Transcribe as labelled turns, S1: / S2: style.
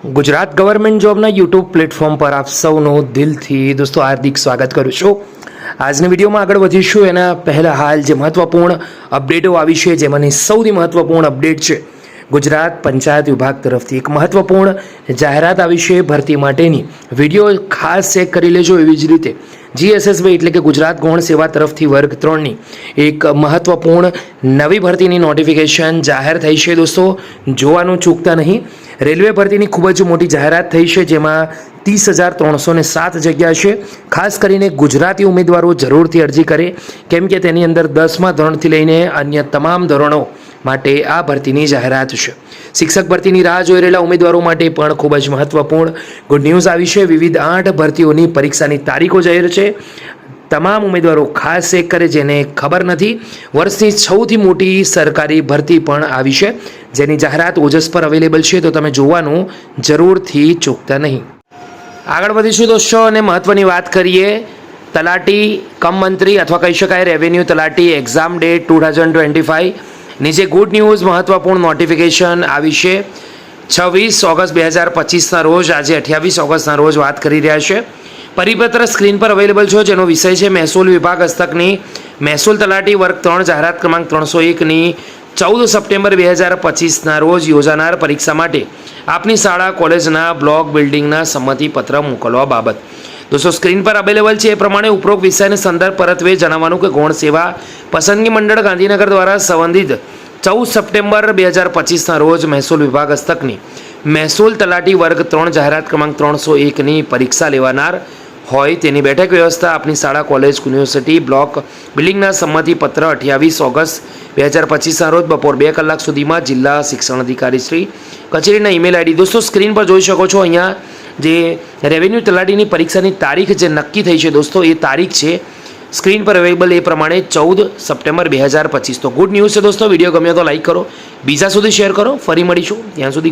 S1: Gujarat government જોબના YouTube platform પર આપ સૌનું દિલથી દોસ્તો હાર્દિક સ્વાગત કરું છું। આજની વિડીયોમાં આગળ વધીશું એના પહેલાં હાલ જે મહત્વપૂર્ણ અપડેટો આવી છે જેમાંની સૌથી મહત્વપૂર્ણ અપડેટ છે ગુજરાત પંચાયત વિભાગ તરફથી એક મહત્વપૂર્ણ જાહેરાત આવી છે ભરતી માટેની। વિડીયો ખાસ ચેક કરી લેજો। એવી જ રીતે GSSB એટલે કે ગુજરાત ગૌણ સેવા તરફથી વર્ગ 3ની એક મહત્વપૂર્ણ નવી ભરતીની નોટિફિકેશન જાહેર થઈ છે દોસ્તો, જોવાનું ચૂકતા નહીં। રેલવે ભરતીની ખૂબ જ મોટી જાહેરાત થઈ છે જેમાં 30,307 જગ્યા છે। ખાસ કરીને ગુજરાતી ઉમેદવારો જરૂરથી અરજી કરે કેમ કે તેની અંદર 10મા ધોરણથી લઈને અન્ય તમામ ધોરણો માટે આ ભરતીની જાહેરાત છે। શિક્ષક ભરતીની રાહ જોઈ રહેલા ઉમેદવારો માટે પણ ખૂબ જ મહત્વપૂર્ણ ગુડ ન્યૂઝ આવી છે। વિવિધ 8 ભરતીઓની પરીક્ષાની તારીખો જાહેર છે। તમામ ઉમેદવારો ખાસ ચેક કરે જેને ખબર નથી, વર્ષની સૌથી મોટી સરકારી ભરતી પણ આવી છે જેની જાહેરાત ઓજસ પર અવેલેબલ છે, તો તમે જોવાનું જરૂરથી ચૂકતા નહીં। આગળ વધીશું દોસ્તો અને મહત્વની વાત કરીએ તલાટી કમ મંત્રી અથવા કહી શકાય રેવન્યુ તલાટી એક્ઝામ ડેટ 2025 નીચે ગુડ ન્યૂઝ મહત્વપૂર્ણ નોટિફિકેશન આવી છે 26 ઓગસ્ટ 2025ના રોજ। આજે 28 ઓગસ્ટના રોજ વાત કરી રહ્યા છે। પરિપત્ર સ્ક્રીન પર અવેલેબલ છે જેનો વિષય છે મહેસૂલ વિભાગ હસ્તકની મહેસૂલ તલાટી વર્ગ 3 જાહેરાત ક્રમાંક 301ની 14 સપ્ટેમ્બર 2025ના રોજ યોજાનાર પરીક્ષા માટે આપની શાળા કોલેજના બ્લોક બિલ્ડિંગના સંમતિપત્ર મોકલવા બાબત। દોસ્તો સ્ક્રીન પર અવેલેબલ છે એ પ્રમાણે ઉપરોક્ત વિષયને સંદર્ભ પરત્વે જણાવવાનું કે ગૌણ સેવા પસંદગી મંડળ ગાંધીનગર દ્વારા સંબંધિત 14 સપ્ટેમ્બર 2025ના રોજ મહેસૂલ વિભાગ હસ્તકની મહેસૂલ તલાટી વર્ગ 3 જાહેરાત ક્રમાંક 301ની પરીક્ષા લેવાનાર હોય તેની બેઠક વ્યવસ્થા આપની શાળા કોલેજ યુનિવર્સિટી બ્લોક બિલ્ડિંગના સંમતિપત્ર 28 ઓગસ્ટ 2025ના રોજ બપોર 2 કલાક સુધીમાં જિલ્લા શિક્ષણ અધિકારી શ્રી કચેરીના ઈમેલ આઈડી। દોસ્તો સ્ક્રીન પર જોઈ શકો છો અહીંયા જે રેવન્યુ તલાટીની પરીક્ષાની તારીખ જે નક્કી થઈ છે દોસ્તો એ તારીખ છે સ્ક્રીન પર અવેલેબલ એ પ્રમાણે 14 સપ્ટેમ્બર 2025। તો ગુડ ન્યૂઝ છે દોસ્તો। વિડીયો ગમ્યો તો લાઈક કરો, બીજા સુધી શેર કરો। ફરી મળીશું, ત્યાં સુધી